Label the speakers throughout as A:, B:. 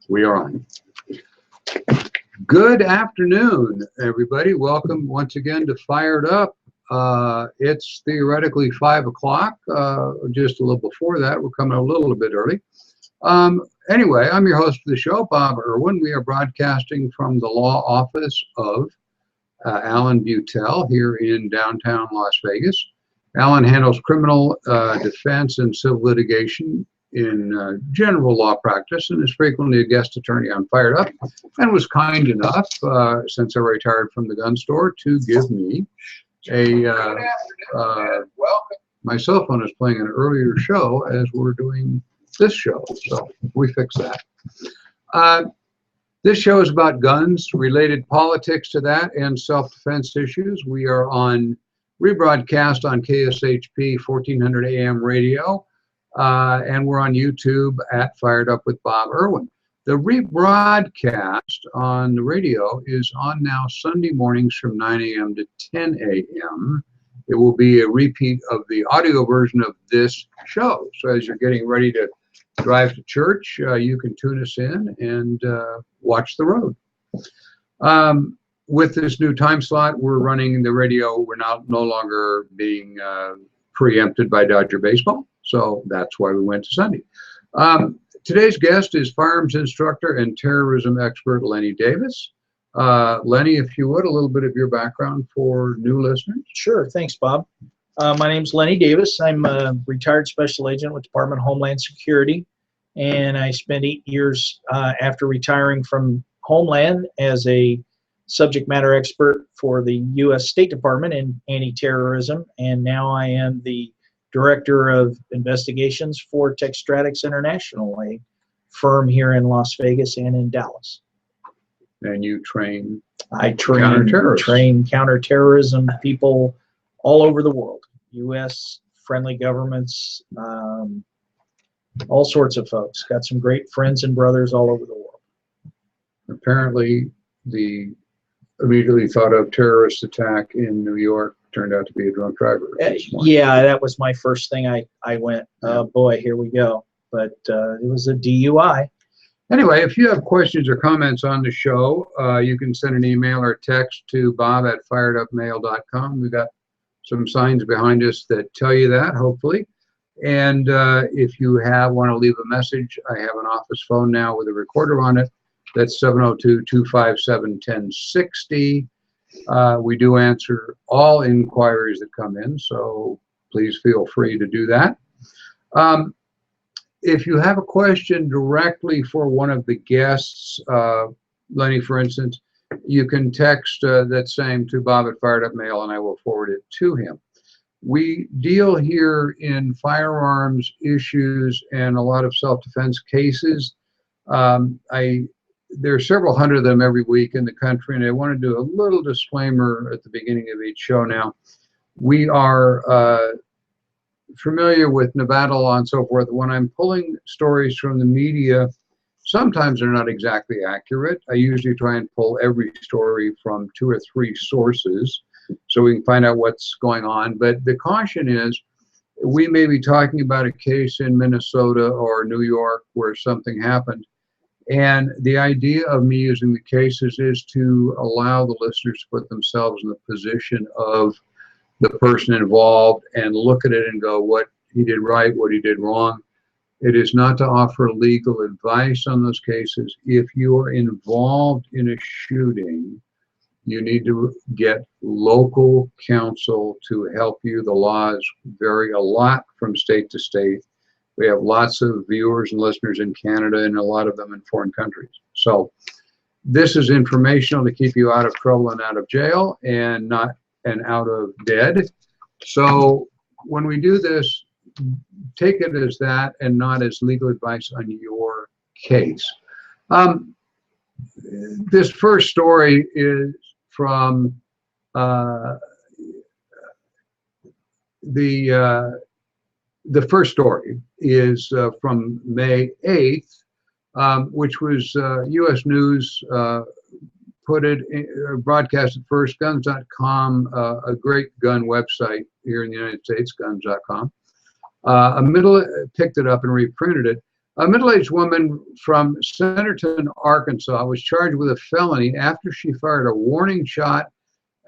A: We are on. Good afternoon, everybody. Welcome once again to Fired Up. It's theoretically 5 o'clock, just a little before that. We're coming a little bit early. Anyway, I'm your host for the show, Bob Irwin. We are broadcasting from the law office of Alan Butel here in downtown Las Vegas. Alan handles criminal defense and civil litigation in general law practice and is frequently a guest attorney on Fired Up, and was kind enough, since I retired from the gun store, to give me a my cell phone is playing an earlier show as we're doing this show, so we fix that. This show is about guns, related politics to that, and self-defense issues. We are on rebroadcast on KSHP 1400 AM radio, and we're on YouTube at Fired Up with Bob Irwin. The rebroadcast on the radio is on now Sunday mornings from 9 a.m. to 10 a.m. It will be a repeat of the audio version of this show. So as you're getting ready to drive to church, you can tune us in and watch the road. With this new time slot, we're running the radio. We're no longer being preempted by Dodger baseball. So that's why we went to Sunday. Today's guest is firearms instructor and terrorism expert Lenny Davis. Lenny, if you would, a little bit of your background for new listeners.
B: Sure. Thanks, Bob. My name's Lenny Davis. I'm a retired special agent with Department of Homeland Security, and I spent 8 years after retiring from Homeland as a subject matter expert for the U.S. State Department in anti-terrorism, and now I am the Director of Investigations for Textratics International, a firm here in Las Vegas and in Dallas.
A: And you train?
B: I train counterterrorism people all over the world, U.S., friendly governments, all sorts of folks. Got some great friends and brothers all over the world.
A: Apparently, the immediately thought of terrorist attack in New York turned out to be a drunk driver.
B: Yeah, that was my first thing. I went, oh boy, here we go. But it was a DUI.
A: Anyway, if you have questions or comments on the show, you can send an email or text to bob@firedupmail.com. We've got some signs behind us that tell you that, hopefully. And if you want to leave a message, I have an office phone now with a recorder on it. That's 702-257-1060. We do answer all inquiries that come in, so please feel free to do that. If you have a question directly for one of the guests, Lenny, for instance, you can text that same to bob@firedupmail, and I will forward it to him. We deal here in firearms issues and a lot of self-defense cases. There are several hundred of them every week in the country, and I want to do a little disclaimer at the beginning of each show now. We are familiar with Nevada law and so forth. When I'm pulling stories from the media, sometimes they're not exactly accurate. I usually try and pull every story from 2 or 3 sources so we can find out what's going on. But the caution is, we may be talking about a case in Minnesota or New York where something happened. And the idea of me using the cases is to allow the listeners to put themselves in the position of the person involved and look at it and go, what he did right, what he did wrong. It is not to offer legal advice on those cases. If you are involved in a shooting, you need to get local counsel to help you. The laws vary a lot from state to state. We have lots of viewers and listeners in Canada and a lot of them in foreign countries. So this is informational to keep you out of trouble and out of jail and out of dead. So when we do this, take it as that and not as legal advice on your case. This first story is from the first story is from May 8th, which was U.S. News put it, broadcasted first, guns.com, a great gun website here in the United States, guns.com. Picked it up and reprinted it. A middle-aged woman from Centerton, Arkansas, was charged with a felony after she fired a warning shot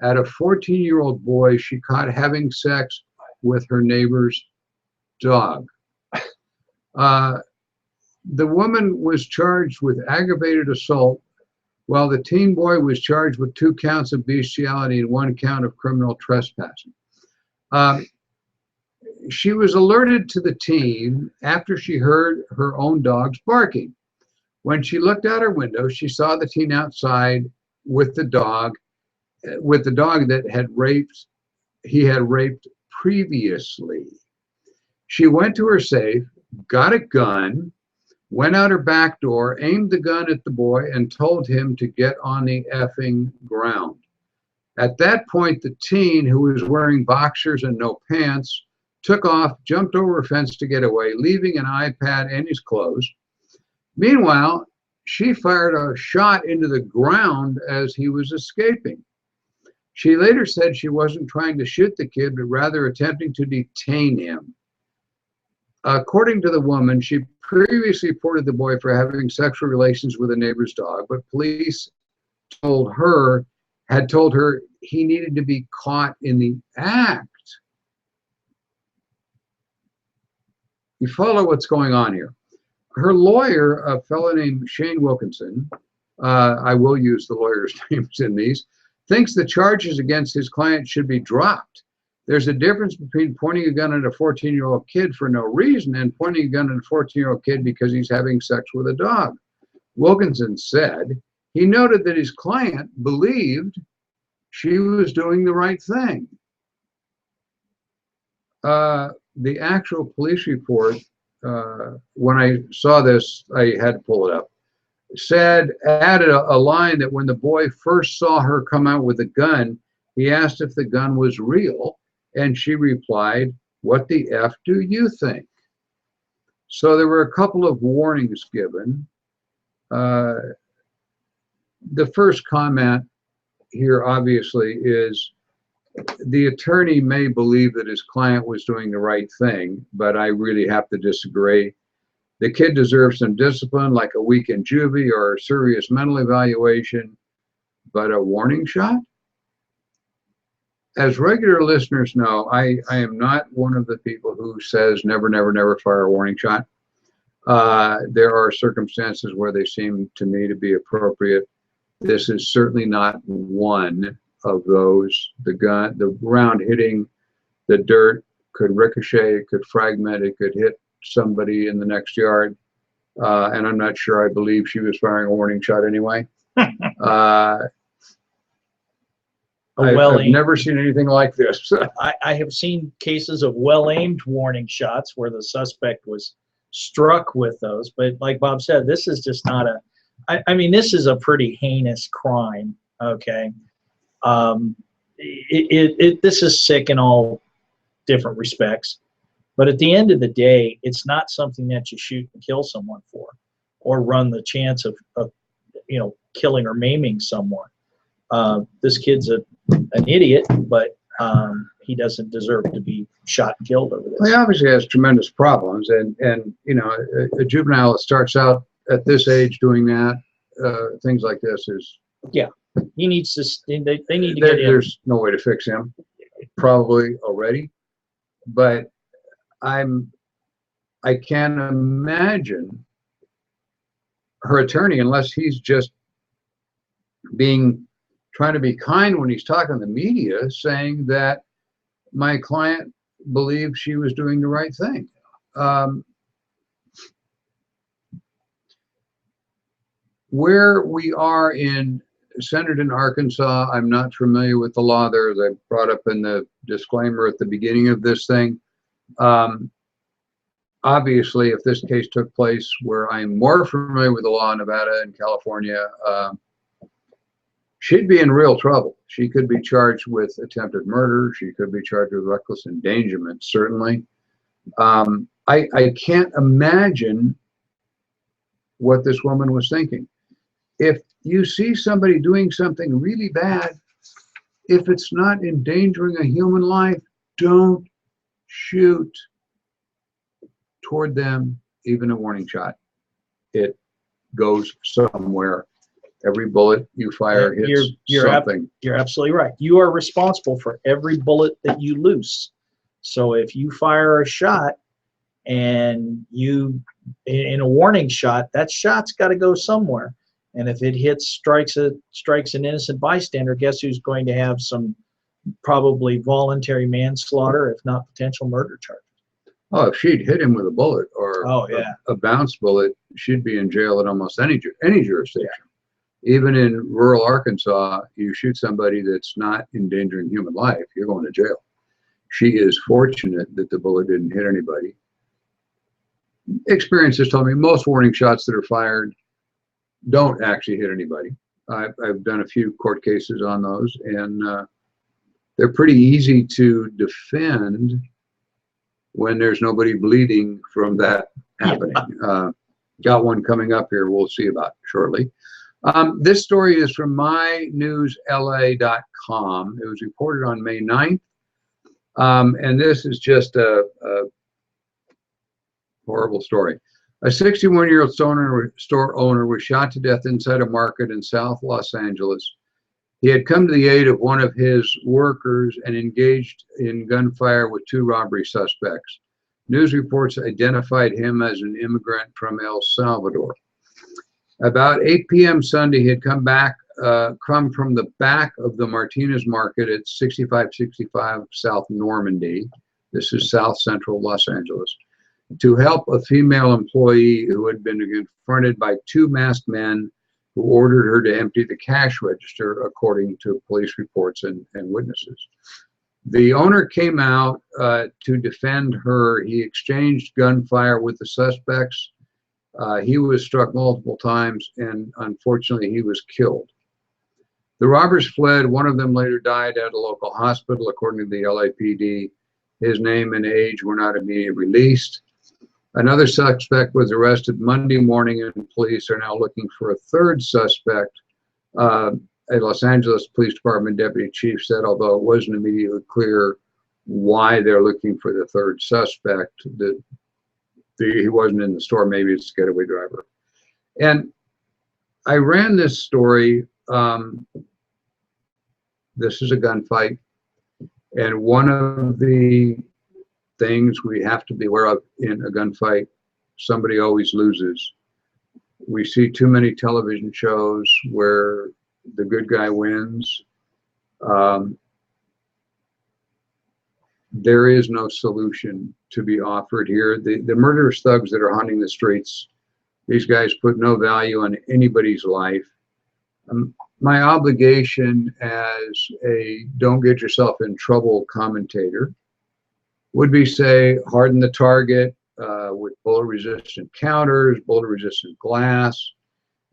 A: at a 14-year-old boy she caught having sex with her neighbor's dog. The woman was charged with aggravated assault, while the teen boy was charged with 2 counts of bestiality and 1 count of criminal trespassing. She was alerted to the teen after she heard her own dogs barking. When she looked out her window, she saw the teen outside with the dog that he had raped previously. She went to her safe, got a gun, went out her back door, aimed the gun at the boy, and told him to get on the effing ground. At that point, the teen, who was wearing boxers and no pants, took off, jumped over a fence to get away, leaving an iPad and his clothes. Meanwhile, she fired a shot into the ground as he was escaping. She later said she wasn't trying to shoot the kid, but rather attempting to detain him. According to the woman, she previously reported the boy for having sexual relations with a neighbor's dog, but police had told her he needed to be caught in the act. You follow what's going on here. Her lawyer, a fellow named Shane Wilkinson, I will use the lawyer's names in these, thinks the charges against his client should be dropped. There's a difference between pointing a gun at a 14-year-old kid for no reason and pointing a gun at a 14-year-old kid because he's having sex with a dog. Wilkinson said he noted that his client believed she was doing the right thing. The actual police report, when I saw this, I had to pull it up, added a line that when the boy first saw her come out with a gun, he asked if the gun was real, and she replied, "What the F do you think?" So there were a couple of warnings given. The first comment here, obviously, is the attorney may believe that his client was doing the right thing, but I really have to disagree. The kid deserves some discipline, like a week in juvie or a serious mental evaluation, but a warning shot? As regular listeners know, I am not one of the people who says never, never, never fire a warning shot. There are circumstances where they seem to me to be appropriate. This is certainly not one of those. The round hitting the dirt could ricochet, it could fragment, it could hit somebody in the next yard. And I'm not sure I believe she was firing a warning shot anyway. I've never seen anything like this.
B: I have seen cases of well-aimed warning shots where the suspect was struck with those. But like Bob said, this is just not I mean, this is a pretty heinous crime, okay? This is sick in all different respects. But at the end of the day, it's not something that you shoot and kill someone for, or run the chance of killing or maiming someone. This kid's an idiot, but he doesn't deserve to be shot and killed over this.
A: Well, he obviously has tremendous problems, and a juvenile that starts out at this age doing that, things like this is.
B: Yeah, he needs to. They need to get him.
A: There's no way to fix him, probably already, but I can't imagine her attorney, unless he's just trying to be kind when he's talking to the media, saying that my client believed she was doing the right thing. Where we are in Centerton, Arkansas, I'm not familiar with the law there, as I brought up in the disclaimer at the beginning of this thing. Obviously, if this case took place where I'm more familiar with the law in Nevada and California, she'd be in real trouble. She could be charged with attempted murder. She could be charged with reckless endangerment, certainly. I can't imagine what this woman was thinking. If you see somebody doing something really bad, if it's not endangering a human life, don't shoot toward them even a warning shot. It goes somewhere. Every bullet you fire hits something.
B: You're absolutely right. You are responsible for every bullet that you loose. So if you fire a shot and you, in a warning shot, that shot's got to go somewhere. And if it strikes an innocent bystander, guess who's going to have some probably voluntary manslaughter, if not potential murder charges?
A: Oh, if she'd hit him with a bullet or a bounce bullet, she'd be in jail in almost any jurisdiction. Yeah. Even in rural Arkansas, you shoot somebody that's not endangering human life, you're going to jail. She is fortunate that the bullet didn't hit anybody. Experience has told me most warning shots that are fired don't actually hit anybody. I've done a few court cases on those, and they're pretty easy to defend when there's nobody bleeding from that happening. Got one coming up here we'll see about shortly. This story is from mynewsla.com. It was reported on May 9th. And this is just a horrible story. A 61-year-old store owner was shot to death inside a market in South Los Angeles. He had come to the aid of one of his workers and engaged in gunfire with 2 robbery suspects. News reports identified him as an immigrant from El Salvador. About 8 p.m. Sunday, he had come from the back of the Martinez Market at 6565 South Normandy. This is South Central Los Angeles, to help a female employee who had been confronted by 2 masked men who ordered her to empty the cash register, according to police reports and witnesses. The owner came out to defend her. He exchanged gunfire with the suspects. He was struck multiple times, and unfortunately, he was killed. The robbers fled. One of them later died at a local hospital, according to the LAPD. His name and age were not immediately released. Another suspect was arrested Monday morning, and police are now looking for a 3rd suspect. A Los Angeles Police Department deputy chief said, although it wasn't immediately clear why they're looking for the 3rd suspect, that he wasn't in the store, maybe it's a getaway driver. And I ran this story. This is a gunfight, and one of the things we have to be aware of in a gunfight, somebody always loses. We see too many television shows where the good guy wins. There is no solution to be offered here. The murderous thugs that are haunting the streets, these guys put no value on anybody's life. My obligation as a don't get yourself in trouble commentator would be, say, harden the target with bullet-resistant counters, bullet-resistant glass,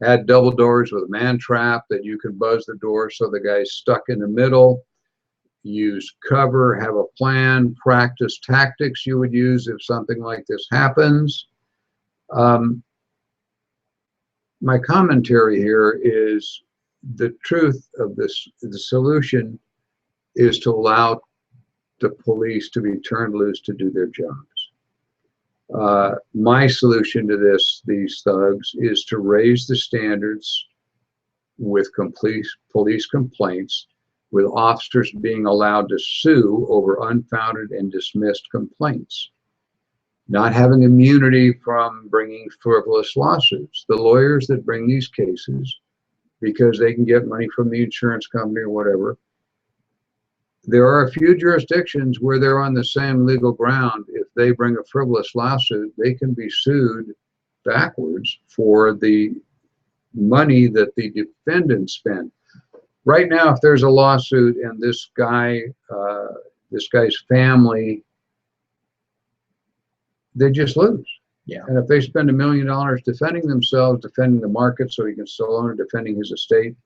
A: add double doors with a man trap that you can buzz the door so the guy's stuck in the middle. Use cover, have a plan, practice tactics you would use if something like this happens. My commentary here is the truth of this. The solution is to allow the police to be turned loose to do their jobs. My solution to these thugs, is to raise the standards with police complaints, with officers being allowed to sue over unfounded and dismissed complaints, not having immunity from bringing frivolous lawsuits. The lawyers that bring these cases, because they can get money from the insurance company or whatever, there are a few jurisdictions where they're on the same legal ground. If they bring a frivolous lawsuit, they can be sued backwards for the money that the defendant spent. Right now, if there's a lawsuit and this guy's family, they just lose.
B: Yeah.
A: And if they spend $1 million defending themselves, defending the market so he can still own it, defending his estate,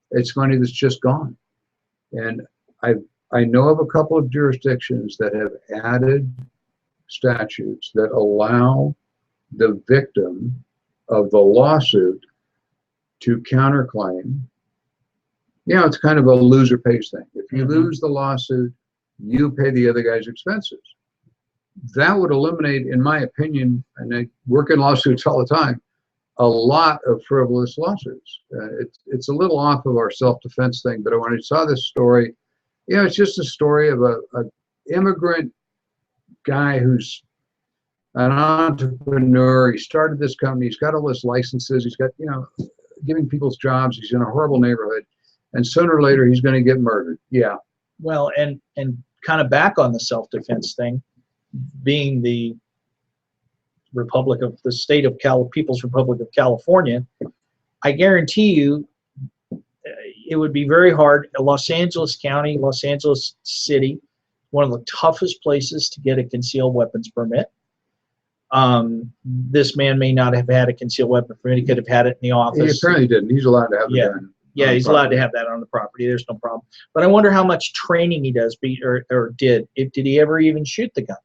A: it's money that's just gone. And I know of a couple of jurisdictions that have added statutes that allow the victim of the lawsuit to counterclaim. You know, it's kind of a loser pays thing. If you lose the lawsuit, you pay the other guy's expenses. that would eliminate, in my opinion, and I work in lawsuits all the time, a lot of frivolous lawsuits. It's a little off of our self-defense thing, but when I saw this story, it's just a story of a immigrant guy who's an entrepreneur. He started this company. He's got all his licenses. He's got, giving people's jobs. He's in a horrible neighborhood, and sooner or later he's going to get murdered. Yeah.
B: Well, and kind of back on the self-defense thing, being the state of People's Republic of California, I guarantee you it would be very hard. Los Angeles County, Los Angeles City, one of the toughest places to get a concealed weapons permit. This man may not have had a concealed weapon permit. He could have had it in the office.
A: He apparently didn't. He's allowed to have the gun.
B: Yeah, he's allowed to have that on the property. There's no problem. But I wonder how much training he does or did. Did he ever even shoot the gun?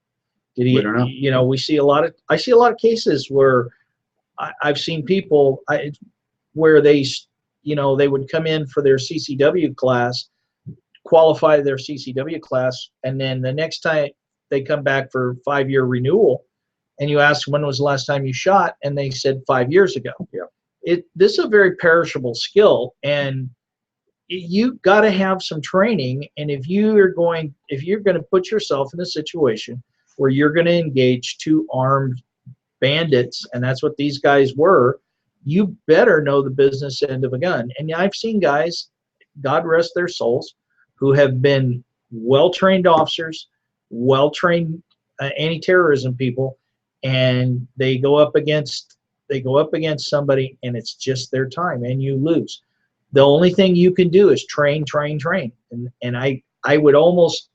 B: Did he?
A: We don't know.
B: I see a lot of cases where I've seen people where they would come in for their CCW class, qualify their CCW class, and then the next time they come back for 5-year renewal, and you ask when was the last time you shot, and they said 5 years ago.
A: Yeah.
B: This is a very perishable skill, and you got to have some training. And if you're going to put yourself in a situation where you're going to engage 2 armed bandits, and that's what these guys were, you better know the business end of a gun. And I've seen guys, God rest their souls, who have been well-trained officers, well-trained anti-terrorism people, and they go up against somebody, and it's just their time, and you lose. The only thing you can do is train. And I would almost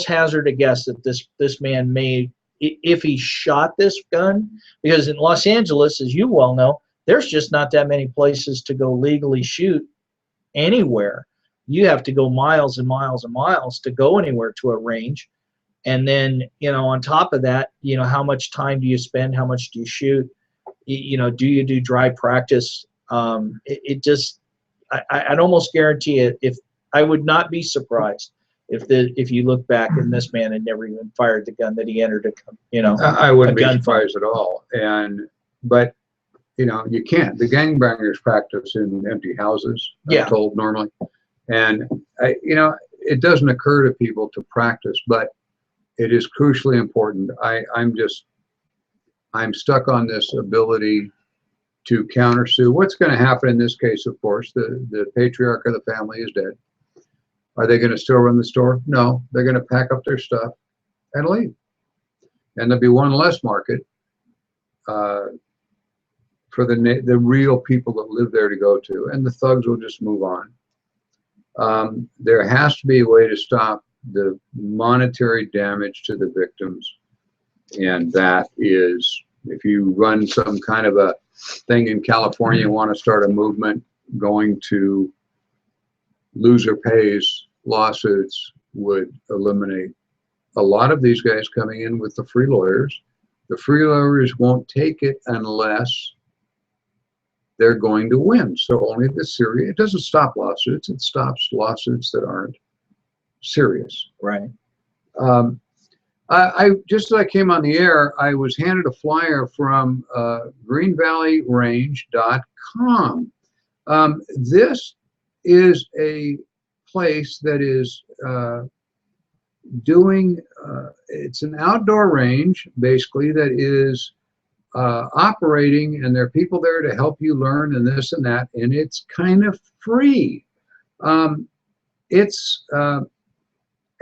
B: hazard a guess that this man may, if he shot this gun, because in Los Angeles, as you well know, there's just not that many places to go legally shoot anywhere. You have to go miles and miles and miles to go anywhere to a range. And then, on top of that, how much time do you spend? How much do you shoot? Do you do dry practice? I'd almost guarantee it. If I would not be surprised if you look back and this man had never even fired the gun that he entered
A: I wouldn't be surprised at all. But you can't. The gangbangers practice in empty houses. I'm told normally, and it doesn't occur to people to practice, but it is crucially important. I'm stuck on this ability to countersue. What's going to happen in this case? Of course, the patriarch of the family is dead. Are they going to still run the store? No, they're going to pack up their stuff and leave. And there'll be one less market for the real people that live there to go to, and the thugs will just move on. There has to be a way to stop the monetary damage to the victims, and that is, if you run some kind of a thing in California and want to start a movement, going to loser pays lawsuits would eliminate a lot of these guys coming in with the free lawyers. The free lawyers won't take it unless they're going to win. So only the serious, it doesn't stop lawsuits, it stops lawsuits that aren't serious.
B: Right.
A: I just as I came on the air, I was handed a flyer from greenvalleyrange.com. This is a place that is doing, it's an outdoor range, basically, that is operating, and there are people there to help you learn and this and that, and it's kind of free. It's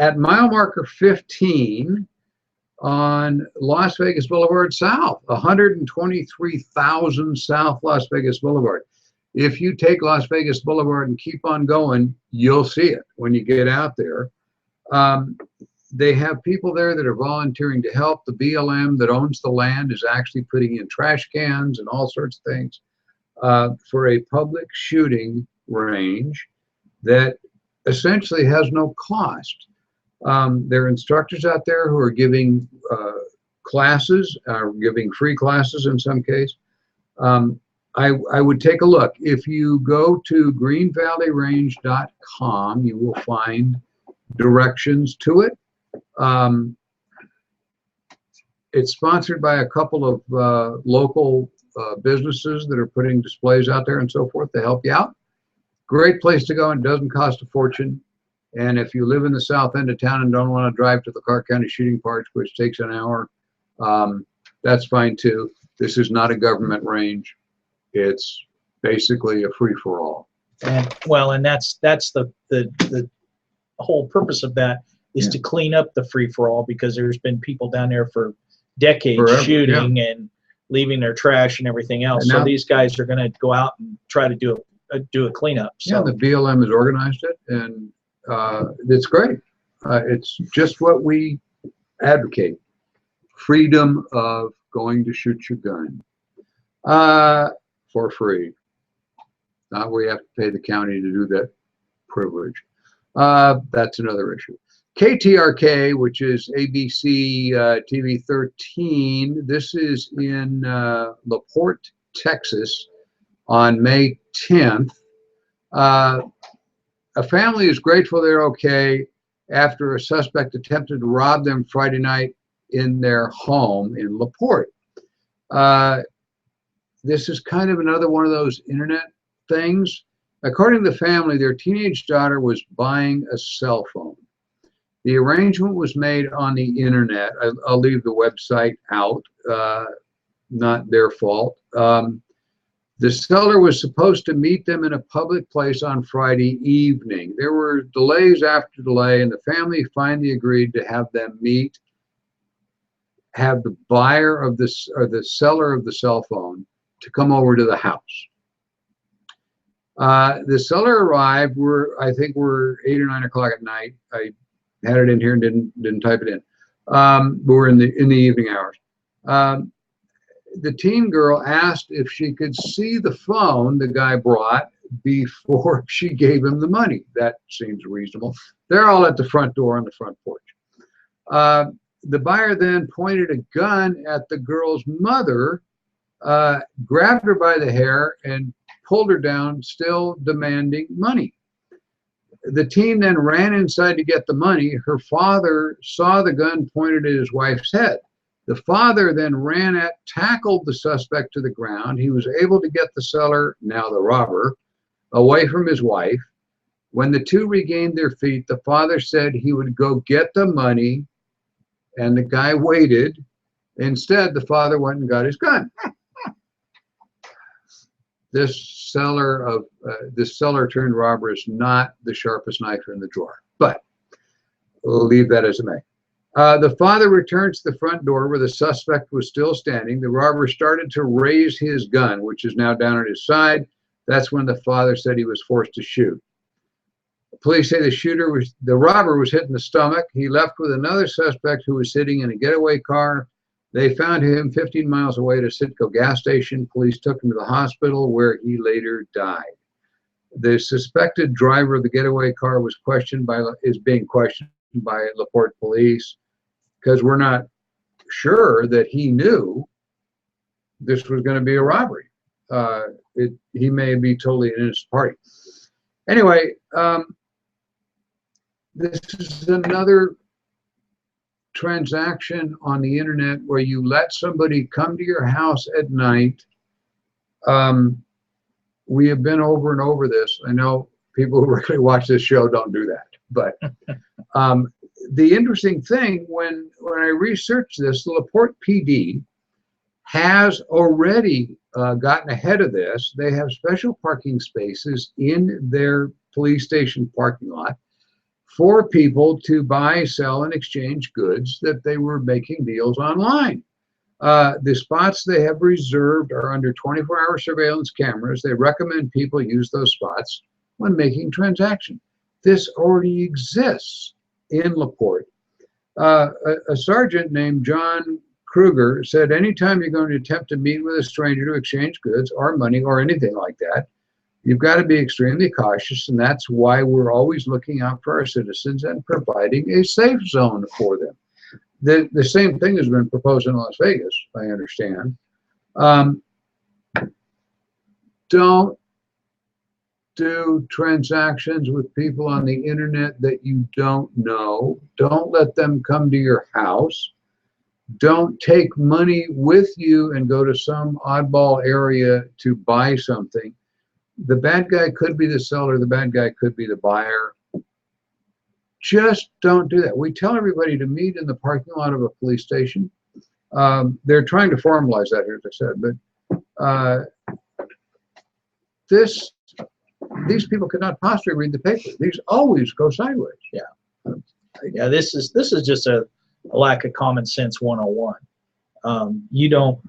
A: at mile marker 15 on Las Vegas Boulevard South, 123,000 South Las Vegas Boulevard. If you take Las Vegas Boulevard and keep on going, you'll see it when you get out there. They have people there that are volunteering to help. The BLM that owns the land is actually putting in trash cans and all sorts of things for a public shooting range that essentially has no cost. There are instructors out there who are giving classes, giving free classes in some case. I would take a look. If you go to greenvalleyrange.com, you will find directions to it. It's sponsored by a couple of local businesses that are putting displays out there and so forth to help you out. Great place to go, and doesn't cost a fortune. And if you live in the south end of town and don't want to drive to the Clark County Shooting Park, which takes an hour, that's fine too. This is not a government range. It's basically a free-for-all.
B: And well, and that's the whole purpose of that is to clean up the free-for-all, because there's been people down there for decades shooting and leaving their trash and everything else. So these guys are going to go out and try to do a cleanup. So.
A: Yeah, the BLM has organized it, and it's great. It's just what we advocate: freedom of going to shoot your gun for free. Not where you have to pay the county to do that privilege. That's another issue. KTRK, which is ABC TV 13. This is in LaPorte, Texas, on May 10th. A family is grateful they're okay after a suspect attempted to rob them Friday night in their home in LaPorte. This is kind of another one of those internet things. According to the family, their teenage daughter was buying a cell phone. The arrangement was made on the internet. I'll leave the website out, not their fault. The seller was supposed to meet them in a public place on Friday evening. There were delays after delay, and the family finally agreed to have them meet, have the buyer of this, or the seller of the cell phone, to come over to the house. The seller arrived, I think we're 8 or 9 o'clock at night. I had it in here and didn't type it in. We're in the evening hours. The teen girl asked if she could see the phone the guy brought before she gave him the money. That seems reasonable. They're all at the front door on the front porch. The buyer then pointed a gun at the girl's mother, grabbed her by the hair, and pulled her down, still demanding money. The teen then ran inside to get the money. Her father saw the gun pointed at his wife's head. The father then tackled the suspect to the ground. He was able to get the seller, now the robber, away from his wife. When the two regained their feet, the father said he would go get the money, and the guy waited. Instead, the father went and got his gun. This seller turned robber is not the sharpest knife in the drawer, but we'll leave that as it may. The father returns to the front door where the suspect was still standing. The robber started to raise his gun, which is now down at his side. That's when the father said he was forced to shoot. Police say the robber was hit in the stomach. He left with another suspect who was sitting in a getaway car. They found him 15 miles away at a Citgo gas station. Police took him to the hospital, where he later died. The suspected driver of the getaway car is being questioned by LaPorte police, because we're not sure that he knew this was going to be a robbery. He may be totally an innocent party. Anyway, this is another transaction on the internet where you let somebody come to your house at night. We have been over and over this. I know people who regularly watch this show don't do that, but the interesting thing, when I researched this, the LaPorte PD has already gotten ahead of this. They have special parking spaces in their police station parking lot for people to buy, sell, and exchange goods that they were making deals online. The spots they have reserved are under 24-hour surveillance cameras. They recommend people use those spots when making transactions. This already exists in LaPorte. A sergeant named John Kruger said, anytime you're going to attempt to meet with a stranger to exchange goods or money or anything like that, you've got to be extremely cautious, and that's why we're always looking out for our citizens and providing a safe zone for them. The same thing has been proposed in Las Vegas, I understand. Don't do transactions with people on the internet that you don't know. Don't let them come to your house. Don't take money with you and go to some oddball area to buy something. The bad guy could be the seller, the bad guy could be the buyer. Just don't do that. We tell everybody to meet in the parking lot of a police station. They're trying to formalize that here, as I said, but these people could not possibly read the paper. These always go sideways.
B: Yeah. Yeah, this is just a lack of common sense 101. You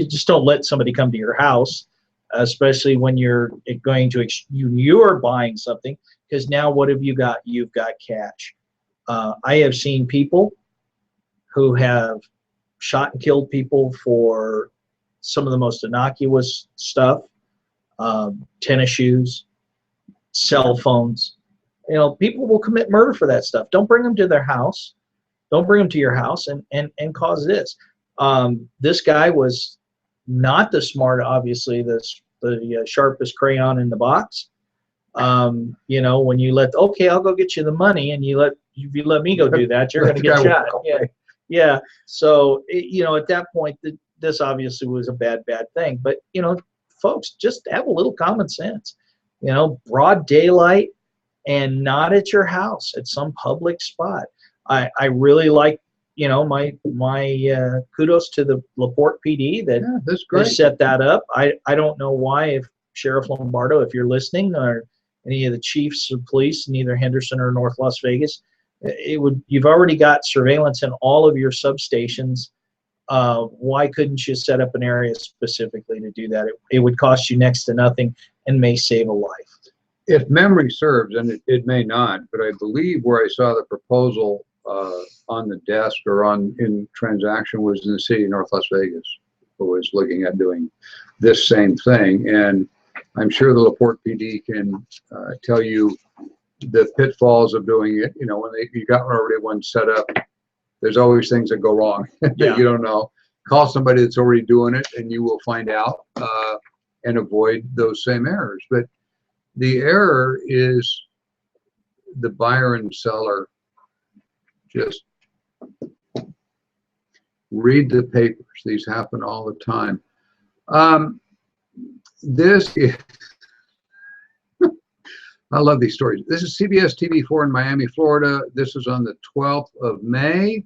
B: just don't let somebody come to your house, especially when you're going to you're buying something, because now what have you got? You've got cash. I have seen people who have shot and killed people for some of the most innocuous stuff, tennis shoes, cell phones. People will commit murder for that stuff. Don't bring them to their house. Don't bring them to your house and cause this. This guy was not the obviously the sharpest crayon in the box. When you okay, I'll go get you the money, and if you let me go do that, you're going to get shot. Yeah. So at that point, this obviously was a bad thing. But folks, just have a little common sense. Broad daylight, and not at your house, at some public spot. I really like, my kudos to the LaPorte PD that
A: that's great.
B: They set that up. I don't know why, if Sheriff Lombardo, if you're listening, or any of the chiefs of police in either Henderson or North Las Vegas, you've already got surveillance in all of your substations. Why couldn't you set up an area specifically to do that? It would cost you next to nothing and may save a life.
A: If memory serves, and it may not, but I believe where I saw the proposal on the desk or in transaction was in the city of North Las Vegas, who was looking at doing this same thing. And I'm sure the LaPorte PD can tell you the pitfalls of doing it. When you got already one set up, there's always things that go wrong that you don't know. Call somebody that's already doing it, and you will find out and avoid those same errors. But the error is the buyer and seller just read the papers. These happen all the time. I love these stories. This is CBS TV4 in Miami, Florida. This is on the 12th of May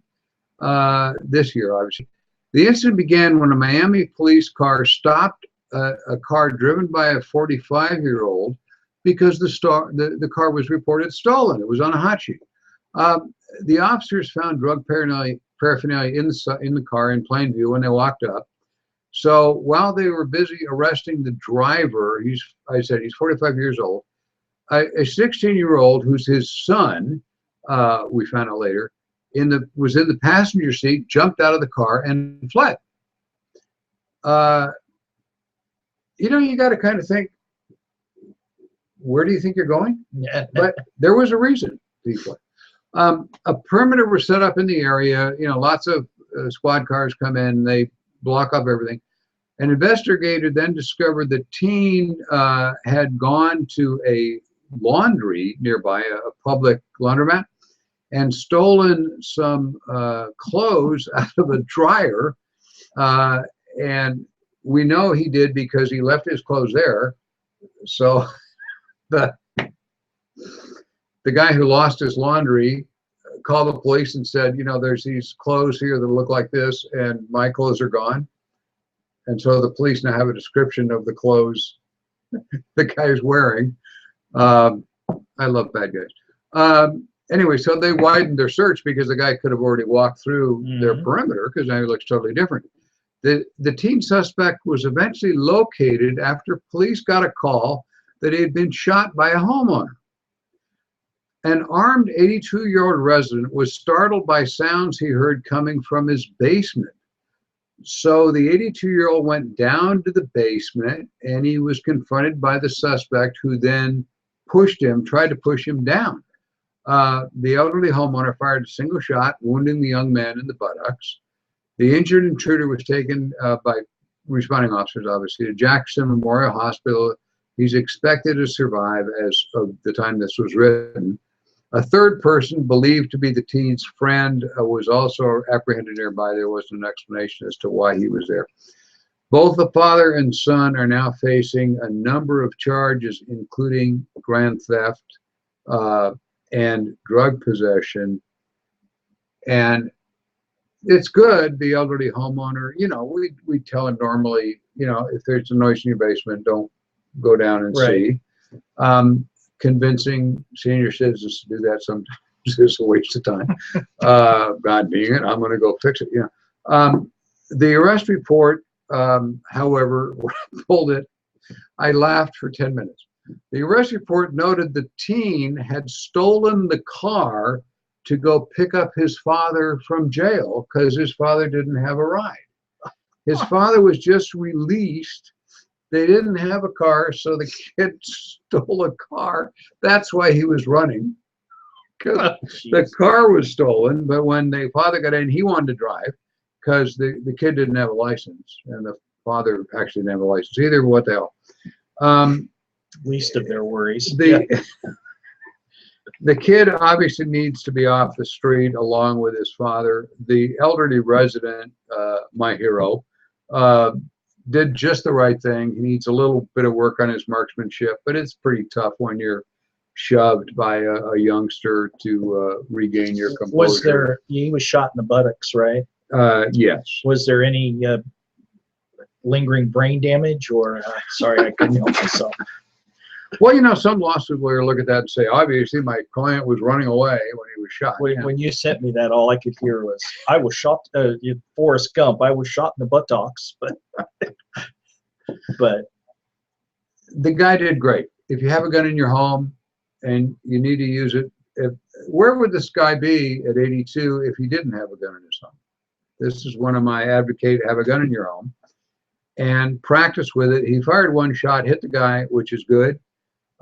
A: this year, obviously. The incident began when a Miami police car stopped a car driven by a 45-year-old because the car was reported stolen. It was on a hot sheet. The officers found drug paraphernalia in the car in plain view when they walked up. So while they were busy arresting the driver, he's 45 years old. A 16-year-old who's his son, we found out later, was in the passenger seat, jumped out of the car and fled. You got to kind of think, where do you think you're going? But there was a reason he fled. A perimeter was set up in the area. Lots of squad cars come in, they block up everything. An investigator then discovered the teen had gone to a laundry nearby, a public laundromat, and stolen some clothes out of a dryer. And we know he did because he left his clothes there. So the guy who lost his laundry called the police and said, there's these clothes here that look like this, and my clothes are gone. And so the police now have a description of the clothes the guy's wearing. I love bad guys. Anyway, so they widened their search because the guy could have already walked through their perimeter, because now he looks totally different. The teen suspect was eventually located after police got a call that he had been shot by a homeowner. An armed 82-year-old resident was startled by sounds he heard coming from his basement. So the 82-year-old went down to the basement, and he was confronted by the suspect, who then tried to push him down. The elderly homeowner fired a single shot, wounding the young man in the buttocks. The injured intruder was taken by responding officers, obviously, to Jackson Memorial Hospital. He's expected to survive as of the time this was written. A third person, believed to be the teen's friend, was also apprehended nearby. There wasn't an explanation as to why he was there. Both the father and son are now facing a number of charges, including grand theft and drug possession. And it's good, the elderly homeowner, we tell him normally, if there's a noise in your basement, don't go down and see. Convincing senior citizens to do that sometimes is a waste of time. God being it, I'm going to go fix it. The arrest report, however, when I pulled it, I laughed for 10 minutes. The arrest report noted the teen had stolen the car to go pick up his father from jail because his father didn't have a ride. His father was just released. They didn't have a car, so the kid stole a car. That's why he was running, because the car was stolen. But when the father got in, he wanted to drive because the kid didn't have a license, and the father actually didn't have a license either. What the hell?
B: Least of their worries.
A: The kid obviously needs to be off the street along with his father. The elderly resident, my hero, did just the right thing. He needs a little bit of work on his marksmanship, but it's pretty tough when you're shoved by a youngster to regain your composure.
B: He was shot in the buttocks, right?
A: Yes.
B: Was there any lingering brain damage, or sorry, I couldn't help myself.
A: Well, some lawsuit lawyer look at that and say, obviously my client was running away when he was shot.
B: When you sent me that, all I could hear was, I was shot, Forrest Gump, I was shot in the buttocks, but
A: the guy did great. If you have a gun in your home and you need to use it, where would this guy be at 82 if he didn't have a gun in his home? This is one of my advocate, have a gun in your home and practice with it. He fired one shot, hit the guy, which is good.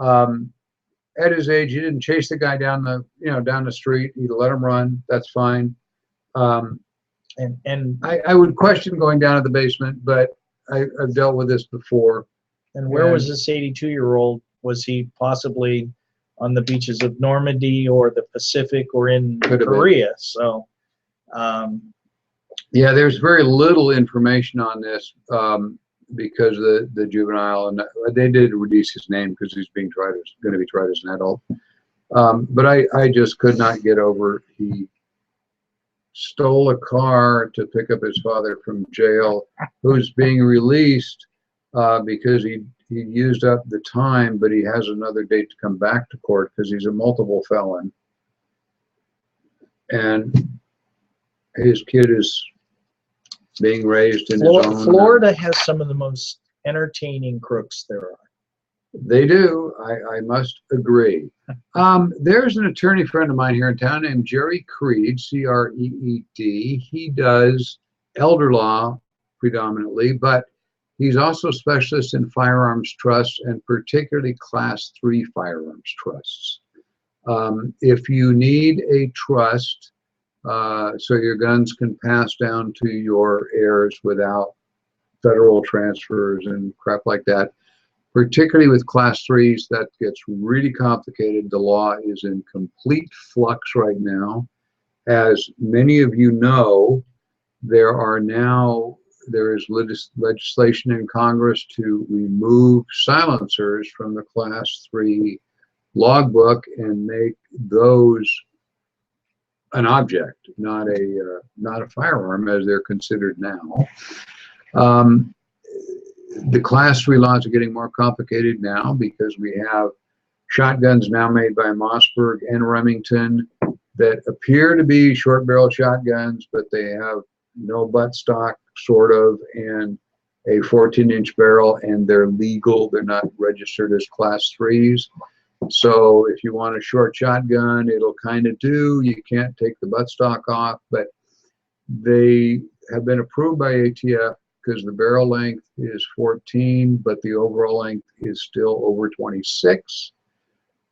A: At his age, he didn't chase the guy down the street. He let him run. That's fine.
B: And
A: I would question going down to the basement, but I've dealt with this before.
B: And where was this 82-year-old? Was he possibly on the beaches of Normandy or the Pacific or in Korea? So,
A: yeah, there's very little information on this. Because the juvenile, and they did release his name because he's going to be tried as an adult. But I just could not get over, he stole a car to pick up his father from jail, who's being released because he used up the time, but he has another date to come back to court because he's a multiple felon. And his kid is being raised in his own.
B: Florida has some of the most entertaining crooks there are.
A: They do. I must agree. There's an attorney friend of mine here in town named Jerry Creed, C-R-E-E-D. He does elder law predominantly, but he's also a specialist in firearms trusts and particularly Class 3 firearms trusts. If you need a trust, so your guns can pass down to your heirs without federal transfers and crap like that. Particularly with Class 3s, that gets really complicated. The law is in complete flux right now. As many of you know, there is legislation in Congress to remove silencers from the Class 3 logbook and make those an object, not a firearm as they're considered now. The Class 3 laws are getting more complicated now because we have shotguns now made by Mossberg and Remington that appear to be short barrel shotguns, but they have no buttstock, sort of, and a 14-inch barrel, and they're legal. They're not registered as Class 3s. So if you want a short shotgun, it'll kind of do. You can't take the buttstock off, but they have been approved by ATF because the barrel length is 14, but the overall length is still over 26.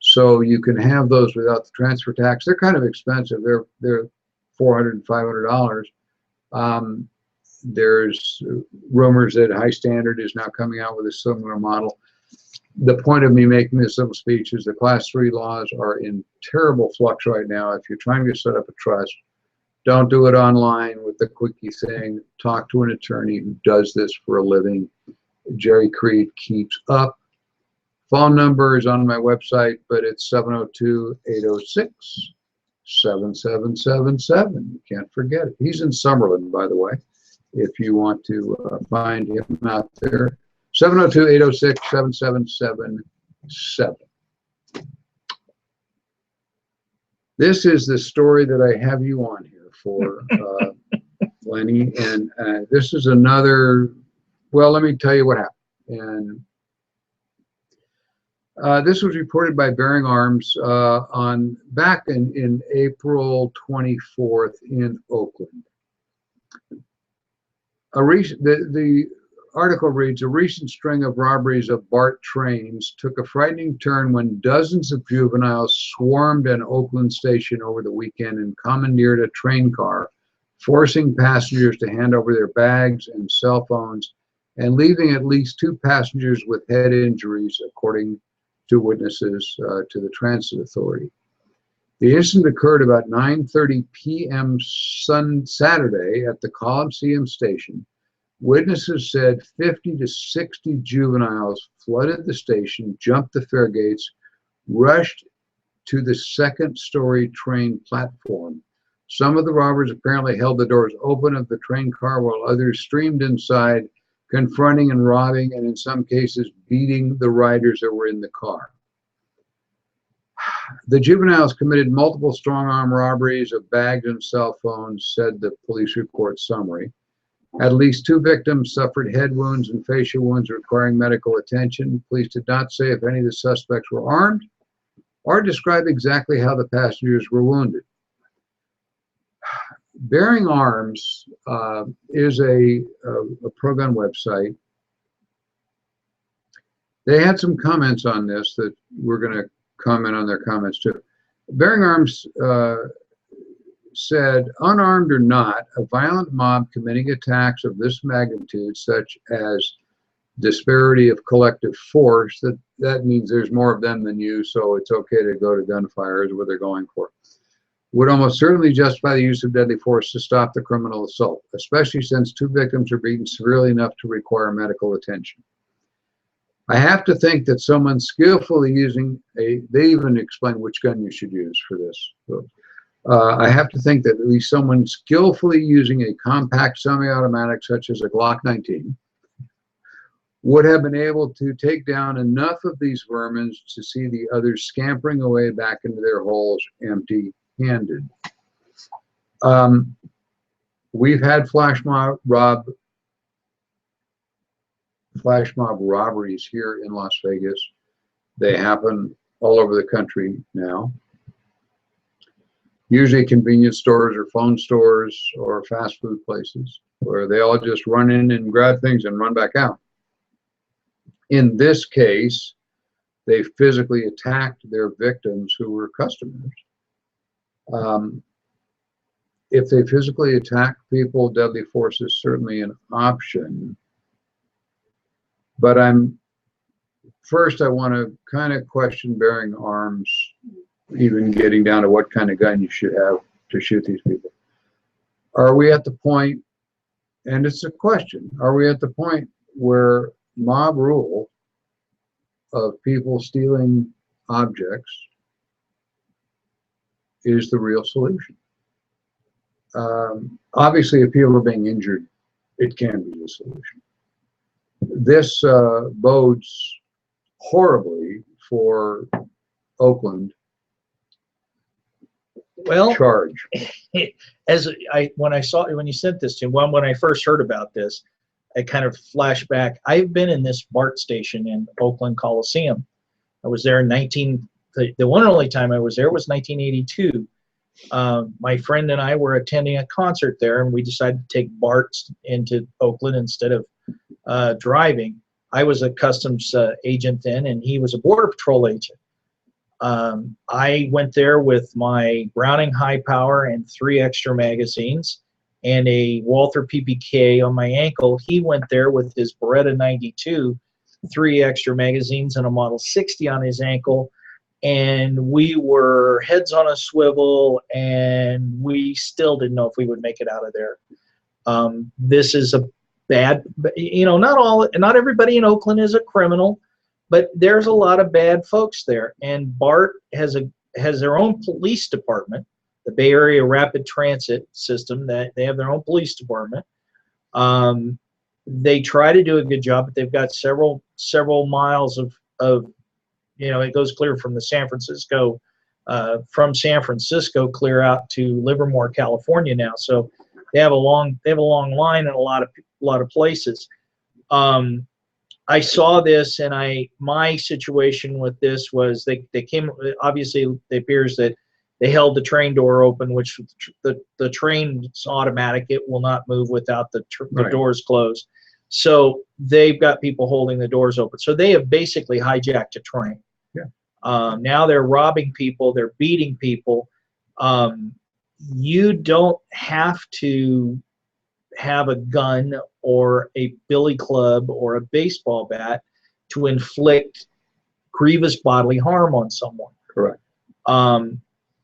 A: So you can have those without the transfer tax. They're kind of expensive. They're $400 and $500. There's rumors that High Standard is now coming out with a similar model. the point of me making this little speech is the Class 3 laws are in terrible flux right now. If you're trying to set up a trust, don't do it online with the quickie thing. Talk to an attorney who does this for a living. Jerry Creed keeps up. Phone number is on my website, but it's 702-806-7777. You can't forget it. He's in Summerlin, by the way, if you want to find him out there. 702-806-7777. This is the story that I have you on here for, Lenny. And this is another, well, let me tell you what happened. And this was reported by Bearing Arms back in April 24th in Oakland. The article reads, a recent string of robberies of BART trains took a frightening turn when dozens of juveniles swarmed an Oakland station over the weekend and commandeered a train car, forcing passengers to hand over their bags and cell phones and leaving at least 2 passengers with head injuries, according to witnesses to the Transit Authority. The incident occurred about 9:30 p.m. Saturday at the Coliseum station. Witnesses said 50 to 60 juveniles flooded the station, jumped the fare gates, rushed to the second-story train platform. Some of the robbers apparently held the doors open of the train car while others streamed inside, confronting and robbing, and in some cases beating the riders that were in the car. The juveniles committed multiple strong-arm robberies of bags and cell phones, said the police report summary. At least 2 victims suffered head wounds and facial wounds requiring medical attention. Police did not say if any of the suspects were armed or describe exactly how the passengers were wounded. Bearing Arms is a pro-gun website. They had some comments on this that we're going to comment on their comments too. Bearing Arms said, unarmed or not, a violent mob committing attacks of this magnitude, such as disparity of collective force, that means there's more of them than you, so it's okay to go to gunfire is what they're going for, would almost certainly justify the use of deadly force to stop the criminal assault, especially since 2 victims are beaten severely enough to require medical attention. I have to think that someone skillfully using they even explain which gun you should use for this. I have to think that at least someone skillfully using a compact semi-automatic such as a Glock 19 would have been able to take down enough of these vermin to see the others scampering away back into their holes empty-handed. We've had flash mob robberies here in Las Vegas. They happen all over the country now. Usually convenience stores or phone stores or fast food places where they all just run in and grab things and run back out. In this case, they physically attacked their victims who were customers. If they physically attack people, deadly force is certainly an option. But first I want to kind of question Bearing Arms, even getting down to what kind of gun you should have to shoot these people. Are we at the point, and it's a question, are we at the point where mob rule of people stealing objects is the real solution? Obviously, if people are being injured, it can be the solution. This bodes horribly for Oakland.
B: Well,
A: charge.
B: When you sent this to me, when I first heard about this, I kind of flashed back. I've been in this BART station in Oakland Coliseum. I was there in the one and only time I was there was 1982. My friend and I were attending a concert there, and we decided to take BART into Oakland instead of driving. I was a customs agent then, and he was a Border Patrol agent. I went there with my Browning high power and 3 extra magazines and a Walther PPK on my ankle. He went there with his Beretta 92 3 extra magazines and a Model 60 on his ankle, and we were heads on a swivel, and we still didn't know if we would make it out of there. This is a bad, not everybody in Oakland is a criminal, but there's a lot of bad folks there. And BART has their own police department, the Bay Area Rapid Transit System. That they have their own police department. They try to do a good job, but they've got several miles of it goes clear from San Francisco clear out to Livermore, California now. So they have a long line in a lot of places. I saw this, and my situation with this was they came. Obviously, it appears that they held the train door open, which the train's automatic. It will not move without the doors closed. So they've got people holding the doors open. So they have basically hijacked a train. Yeah. Now they're robbing people. They're beating people. You don't have to have a gun or a billy club or a baseball bat to inflict grievous bodily harm on someone.
A: Correct.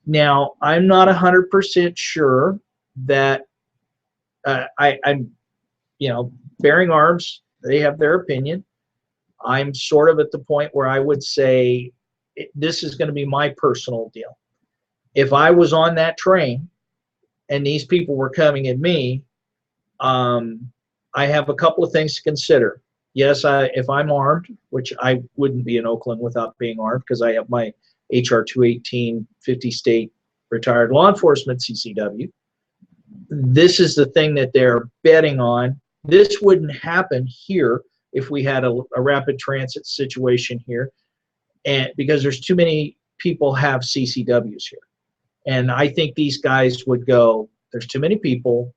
B: Now, I'm not 100% sure that I'm, bearing arms, they have their opinion. I'm sort of at the point where I would say this is going to be my personal deal. If I was on that train and these people were coming at me, I have a couple of things to consider. Yes, if I'm armed, which I wouldn't be in Oakland without being armed because I have my HR 218 50 state retired law enforcement CCW. This is the thing that they're betting on. This wouldn't happen here if we had a rapid transit situation here, and because there's too many people have CCWs here. And I think these guys would go, there's too many people.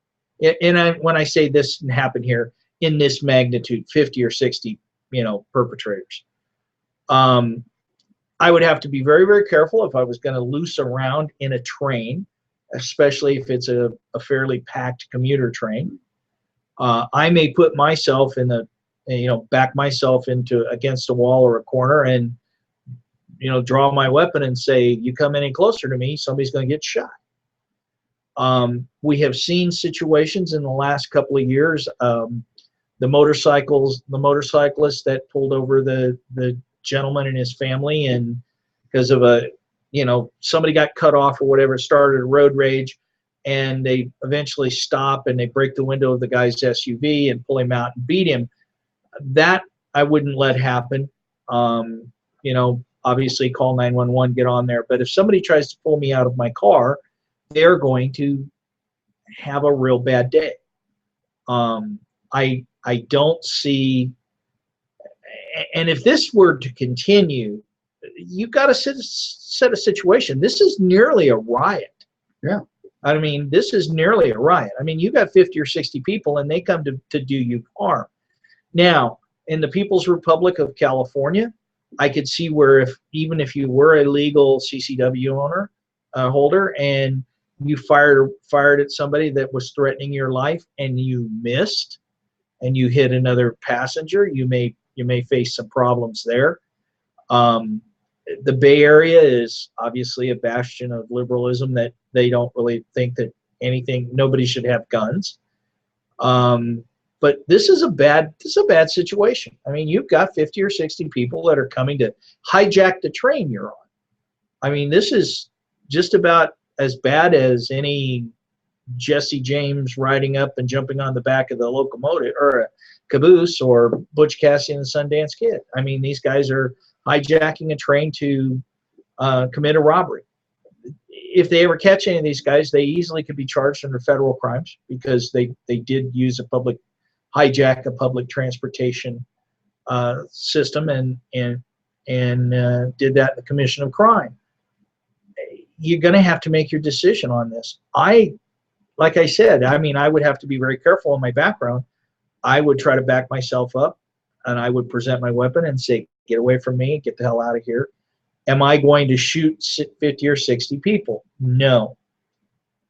B: And when I say this didn't happen here in this magnitude, 50 or 60, perpetrators, I would have to be very, very careful if I was going to loose around in a train, especially if it's a fairly packed commuter train. I may put myself back myself against a wall or a corner and, draw my weapon and say, you come any closer to me, somebody's going to get shot. We have seen situations in the last couple of years, the motorcyclist that pulled over the gentleman and his family, and because of somebody got cut off or whatever, started a road rage, and they eventually stop and they break the window of the guy's SUV and pull him out and beat him. That I wouldn't let happen. Obviously call 911, get on there. But if somebody tries to pull me out of my car, they're going to have a real bad day. I don't see, and if this were to continue, you've got to set a situation. This is nearly a riot.
A: Yeah.
B: I mean, this is nearly a riot. I mean, you got 50 or 60 people and they come to do you harm. Now, in the People's Republic of California, I could see where even if you were a legal CCW holder and you fired at somebody that was threatening your life and you missed and you hit another passenger, you may face some problems there. The Bay Area is obviously a bastion of liberalism, that they don't really think that nobody should have guns. But this is a bad situation. I mean, you've got 50 or 60 people that are coming to hijack the train you're on. I mean, this is just about as bad as any Jesse James riding up and jumping on the back of the locomotive or a caboose, or Butch Cassidy and the Sundance Kid. I mean, these guys are hijacking a train to commit a robbery. If they ever catch any of these guys, they easily could be charged under federal crimes because they did hijack a public transportation system and did that in the commission of crime. You're going to have to make your decision on this. Like I said, I mean, I would have to be very careful in my background. I would try to back myself up, and I would present my weapon and say, get away from me, get the hell out of here. Am I going to shoot 50 or 60 people? No.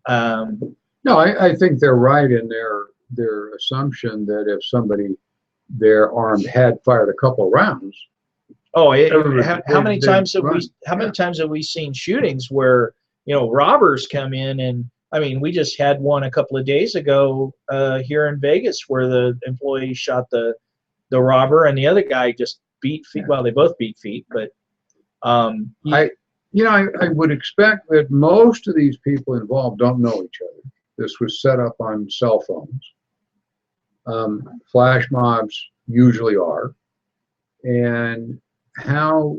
A: No, I think they're right in their assumption that if somebody they're armed had fired a couple of rounds.
B: Oh, how
A: They-
B: many
A: they
B: times have
A: run.
B: we how many
A: Yeah.
B: times have we seen shootings where, you know, robbers come in, and I mean, we just had one a couple of days ago here in Vegas where the employee shot the robber, and the other guy just beat feet. Well, they both beat feet, but
A: I would expect that most of these people involved don't know each other. This was set up on cell phones. Flash mobs usually are. And how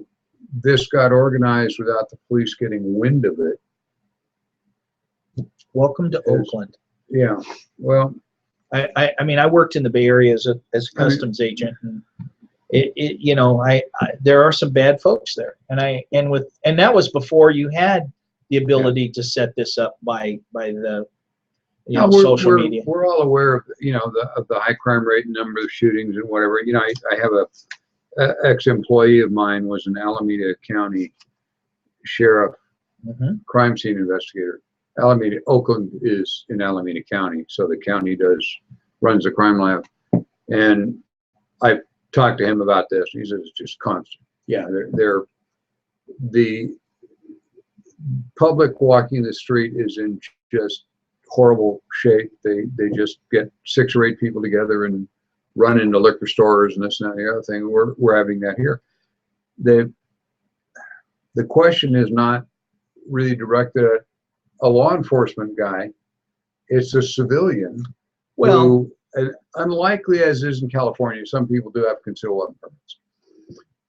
A: this got organized without the police getting wind of it.
B: welcome to
A: is-
B: Oakland.
A: Yeah, well,
B: I mean, I worked in the Bay Area as a customs agent, and you know, there are some bad folks there, and that was before you had the ability to set this up by the social media.
A: We're all aware of the high crime rate and number of shootings and whatever. You know, I have a ex-employee of mine was an Alameda County sheriff, crime scene investigator. Oakland is in Alameda County, so the county runs the crime lab. And I've talked to him about this. He says it's just constant.
B: Yeah,
A: the public walking the street is in just horrible shape. They just get 6 or 8 people together and run into liquor stores and this and that and the other thing. We're having that here. The question is not really directed at a law enforcement guy. It's a civilian.
B: well,
A: who, unlikely as is in California, some people do have concealed weapon permits.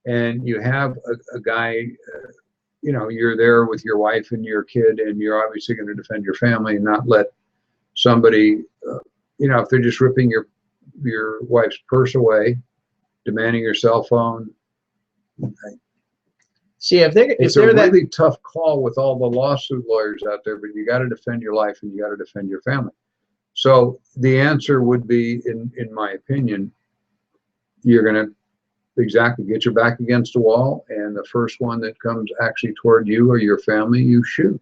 A: And you have a guy, you're there with your wife and your kid, and you're obviously going to defend your family and not let somebody, if they're just ripping your wife's purse away, demanding your cell phone.
B: see, if
A: It's a
B: they're that,
A: really tough call with all the lawsuit lawyers out there, but you got to defend your life and you got to defend your family. So the answer would be, in my opinion, you're going to exactly get your back against the wall, and the first one that comes actually toward you or your family, you shoot.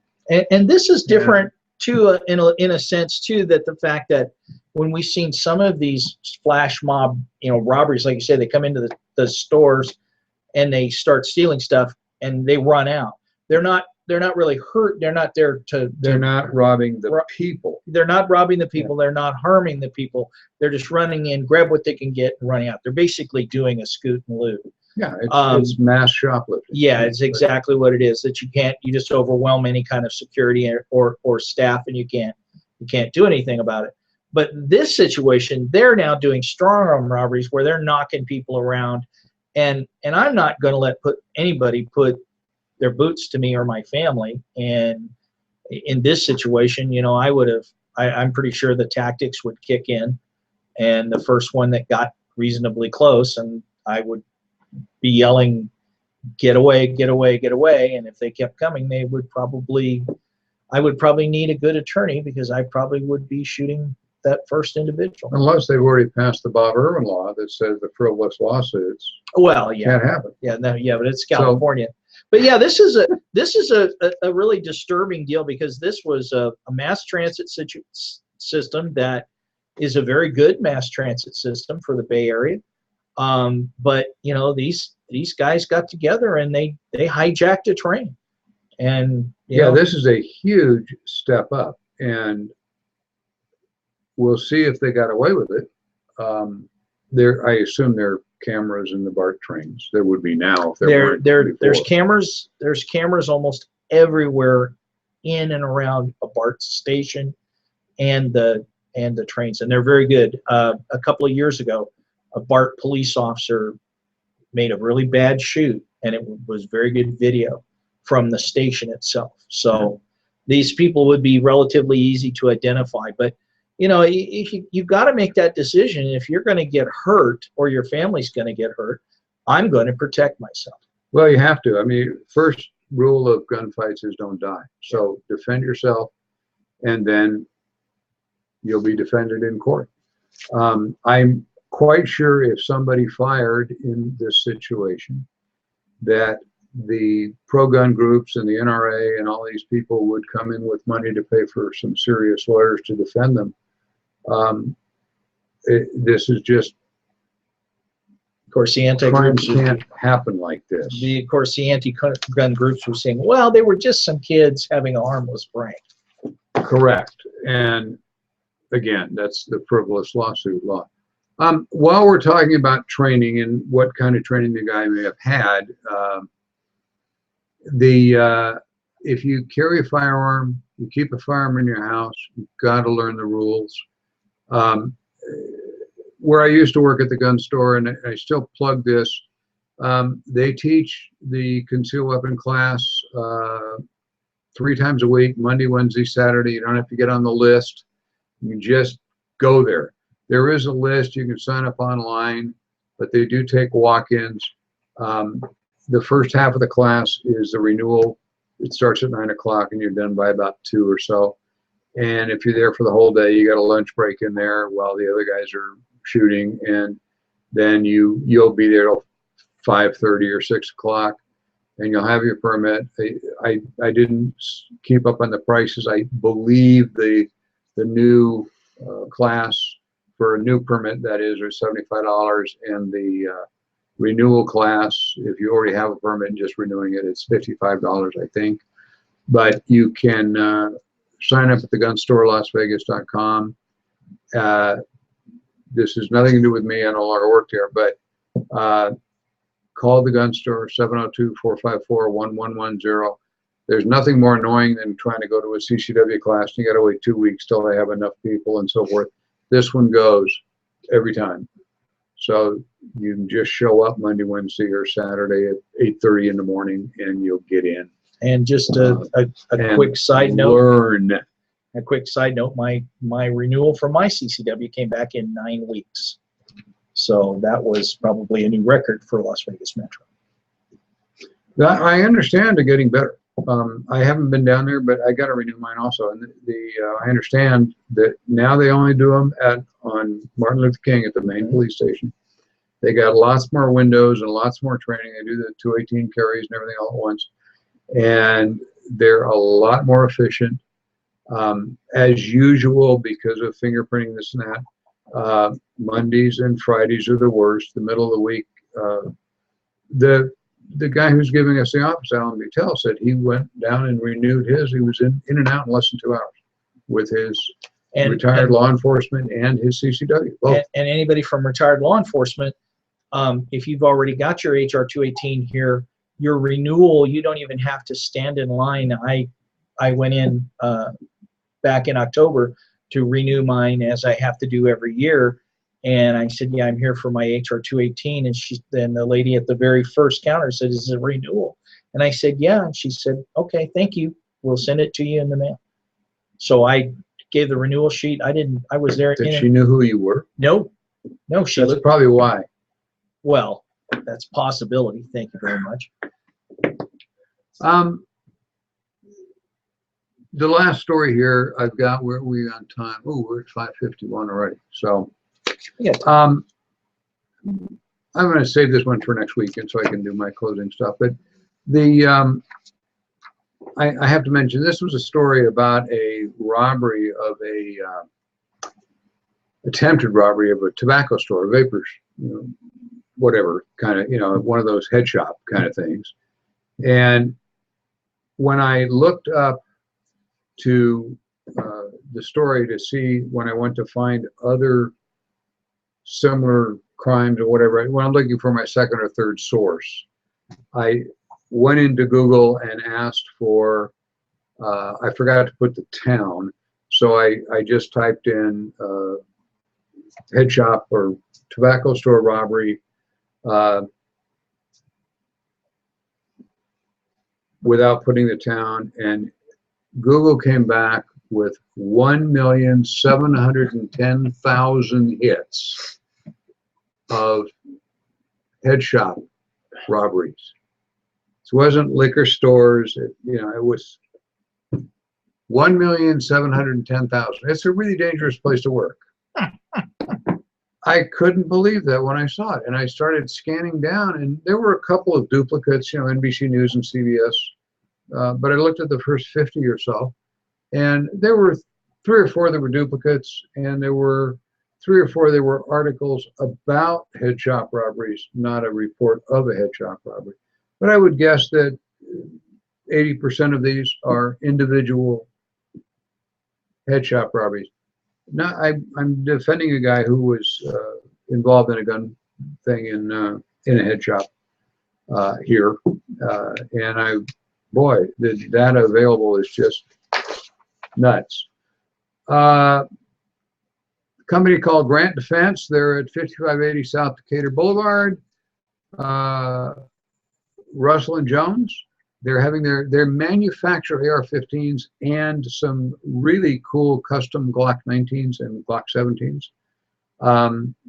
B: and this is different too, in a sense too, that the fact that when we've seen some of these flash mob, robberies, like you said, they come into the stores and they start stealing stuff and they run out. They're not really hurt. They're not there to.
A: They're not robbing the people.
B: They're not robbing the people. They're not harming the people. They're just running in, grab what they can get, and running out. They're basically doing a scoot and loot.
A: Yeah, it's mass shoplifting.
B: Yeah, it's exactly what it is. That you just overwhelm any kind of security or staff, and you can't do anything about it. But this situation, they're now doing strong arm robberies where they're knocking people around, and I'm not going to let anybody put their boots to me or my family. And in this situation, I'm pretty sure the tactics would kick in, and the first one that got reasonably close, and I would be yelling, "Get away, get away, get away." And if they kept coming, I would probably need a good attorney, because I probably would be shooting that first individual.
A: Unless they've already passed the Bob Irwin law that says the frivolous lawsuits
B: Well, yeah,
A: can't happen.
B: but it's California. But yeah, this is a really disturbing deal, because this was a mass transit system that is a very good mass transit system for the Bay Area. But these guys got together and they hijacked a train, and
A: this is a huge step up, and we'll see if they got away with it. I assume there are cameras in the BART trains. There would be now. If
B: there's cameras almost everywhere in and around a BART station and the trains, and they're very good. A couple of years ago, a BART police officer made a really bad shoot, and it was very good video from the station itself. So these people would be relatively easy to identify. But you've got to make that decision. If you're going to get hurt or your family's going to get hurt, I'm going to protect myself.
A: Well, you have to. I mean, first rule of gunfights is don't die. So defend yourself, and then you'll be defended in court. I'm quite sure if somebody fired in this situation, that the pro-gun groups and the NRA and all these people would come in with money to pay for some serious lawyers to defend them. This is just
B: Of course, the
A: crimes
B: anti-groups,
A: can't happen like this.
B: of course, the anti-gun groups were saying, well, they were just some kids having a harmless prank.
A: Correct. And again, that's the frivolous lawsuit law. While we're talking about training and what kind of training the guy may have had, if you carry a firearm, you keep a firearm in your house, you've got to learn the rules. Where I used to work at the gun store, and I still plug this, they teach the concealed weapon class 3 times a week, Monday, Wednesday, Saturday. You don't have to get on the list. You just go there. There is a list. You can sign up online, but they do take walk-ins. The first half of the class is the renewal. It starts at 9 o'clock and you're done by about 2 or so. And if you're there for the whole day, you got a lunch break in there while the other guys are shooting, and then you'll be there till 5:30 or 6 o'clock, and you'll have your permit. I didn't keep up on the prices. I believe the new class for a new permit, that is, are $75, and the renewal class, if you already have a permit and just renewing it, it's $55, I think. But you can sign up at thegunstorelasvegas.com. This has nothing to do with me. I no longer work there, but call the gun store, 702-454-1110. There's nothing more annoying than trying to go to a CCW class and you got to wait 2 weeks till they have enough people and so forth. This one goes every time. So you can just show up Monday, Wednesday, or Saturday at 8:30 in the morning and you'll get in.
B: And just a quick side note.
A: Learn.
B: A quick side note, my renewal for my CCW came back in 9 weeks. So that was probably a new record for Las Vegas Metro.
A: I understand they're getting better. I haven't been down there, but I got to renew mine also. And I understand that now they only do them on Martin Luther King at the main police station. They got lots more windows and lots more training. They do the 218 carries and everything all at once. And they're a lot more efficient. As usual, because of fingerprinting, this and that, Mondays and Fridays are the worst. The middle of the week, the guy who's giving us the office, Alan Butel, said he went down and renewed his. He was in and out in less than 2 hours with his retired law enforcement and his CCW. Both.
B: And anybody from retired law enforcement, if you've already got your HR 218 here, your renewal, you don't even have to stand in line. I went in back in October to renew mine, as I have to do every year. And I said, yeah, I'm here for my HR 218. And then the lady at the very first counter said, is it a renewal? And I said, yeah. And she said, okay, thank you. We'll send it to you in the mail. So I gave the renewal sheet. I was there.
A: Did she know who you were?
B: No, she
A: That's
B: looked.
A: probably why.
B: Well, that's a possibility. Thank you very much.
A: The last story here I've got, where are we on time? Oh, we're at 5:51 already. So
B: Yeah.
A: I'm going to save this one for next week, and so I can do my closing stuff. But I have to mention, this was a story about a robbery of attempted robbery of a tobacco store, vapors, whatever kind of, one of those head shop kind of things. And when I looked up to the story to see, when I went to find other similar crimes or whatever, when I'm looking for my second or third source, I went into Google and asked for, I forgot to put the town, so I just typed in head shop or tobacco store robbery without putting the town, and Google came back with 1,710,000 hits of head shop robberies. It wasn't liquor stores, it was 1,710,000. It's a really dangerous place to work. I couldn't believe that when I saw it, and I started scanning down, and there were a couple of duplicates, NBC News and CBS, but I looked at the first 50 or so, and there were 3 or 4 that were duplicates, and there were 3 or 4 there were articles about head shop robberies, not a report of a head shop robbery. But I would guess that 80% of these are individual head shop robberies. Now, I'm defending a guy who was involved in a gun thing in a head shop here, and boy, the data available is just nuts. Company called Grant Defense. They're at 5580 South Decatur Boulevard. Russell and Jones. They're having their manufactured AR-15s and some really cool custom Glock 19s and Glock 17s.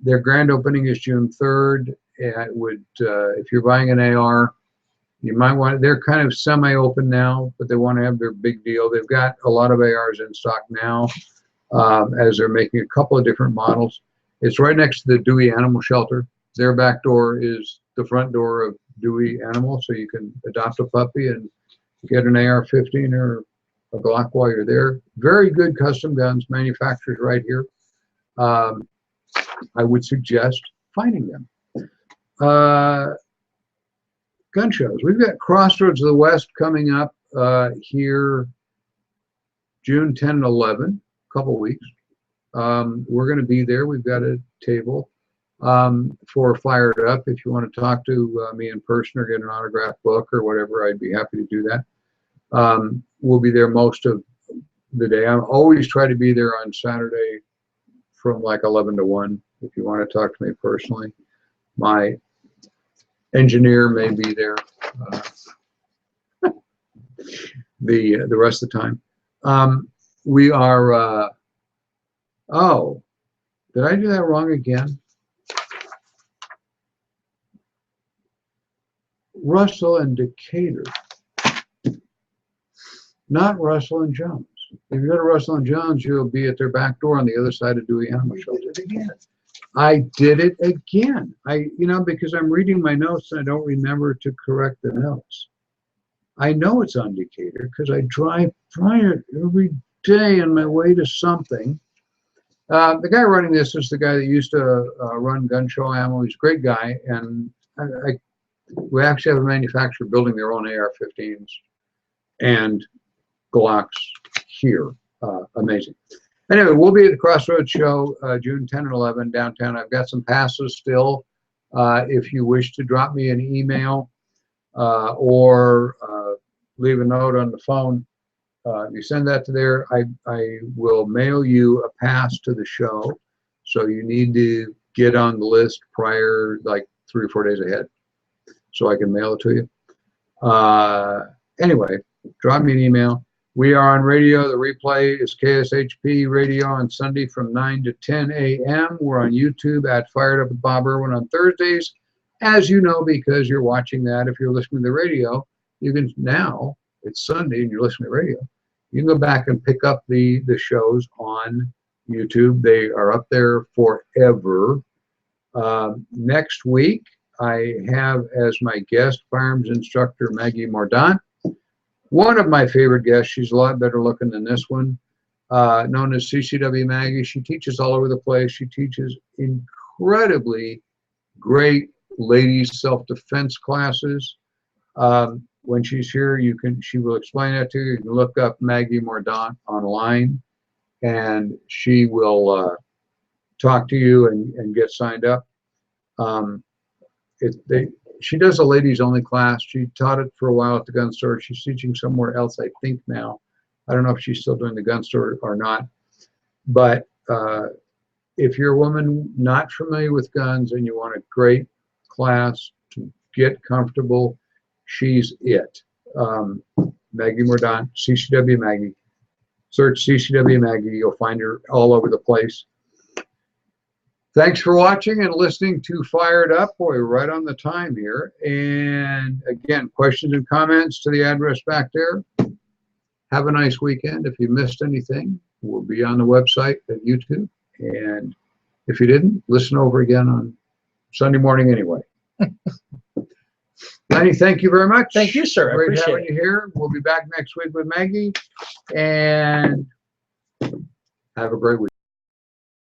A: Their grand opening is June 3rd. It would, if you're buying an AR, you might want. They're kind of semi-open now, but they want to have their big deal. They've got a lot of ARs in stock now, as they're making a couple of different models. It's right next to the Dewey Animal Shelter. Their back door is the front door of Dewey Animal, so you can adopt a puppy and get an AR-15 or a Glock while you're there. Very good custom guns, manufactured right here. I would suggest finding them. Gun shows. We've got Crossroads of the West coming up here June 10 and 11, a couple weeks. We're going to be there. We've got a table for Fired Up. If you want to talk to me in person or get an autographed book or whatever, I'd be happy to do that. We'll be there most of the day. I always try to be there on Saturday from like 11 to 1 if you want to talk to me personally. My engineer may be there the rest of the time. We are, oh, did I do that wrong again? Russell and Decatur, not Russell and Jones. If you go to Russell and Jones, you'll be at their back door on the other side of Dewey Animal Shelter. I did it again. Because I'm reading my notes and I don't remember to correct the notes. I know it's on Decatur because I drive by it every day on my way to something. The guy running this is the guy that used to run Gun Show Ammo. He's a great guy, and we actually have a manufacturer building their own AR-15s and Glocks here. Amazing. Anyway, we'll be at the Crossroads Show June 10 and 11 downtown. I've got some passes still. If you wish to drop me an email or leave a note on the phone, you send that to there. I will mail you a pass to the show. So you need to get on the list prior, like 3 or 4 days ahead, so I can mail it to you. Anyway, drop me an email. We are on radio. The replay is KSHP Radio on Sunday from 9 to 10 a.m. We're on YouTube at Fired Up with Bob Irwin on Thursdays. As you know, because you're watching that, if you're listening to the radio, you can now, it's Sunday and you're listening to radio, you can go back and pick up the shows on YouTube. They are up there forever. Next week, I have as my guest firearms instructor Maggie Mordaunt. One of my favorite guests. She's a lot better looking than this one, known as CCW Maggie. She teaches all over the place. She teaches incredibly great ladies self-defense classes. When she's here, she will explain that to you. You can look up Maggie Mordaunt online, and she will talk to you and get signed up. She does a ladies only class. She taught it for a while at the gun store. She's teaching somewhere else, I think, now. I don't know if she's still doing the gun store or not. But if you're a woman not familiar with guns and you want a great class to get comfortable, she's it. Maggie Mordaunt, CCW Maggie. Search CCW Maggie. You'll find her all over the place. Thanks for watching and listening to Fired Up. Boy, right on the time here. And again, questions and comments to the address back there. Have a nice weekend. If you missed anything, we'll be on the website at YouTube. And if you didn't, listen over again on Sunday morning anyway. Lenny, thank you very much.
B: Thank you, sir.
A: Great having you here. We'll be back next week with Maggie. And have a great week.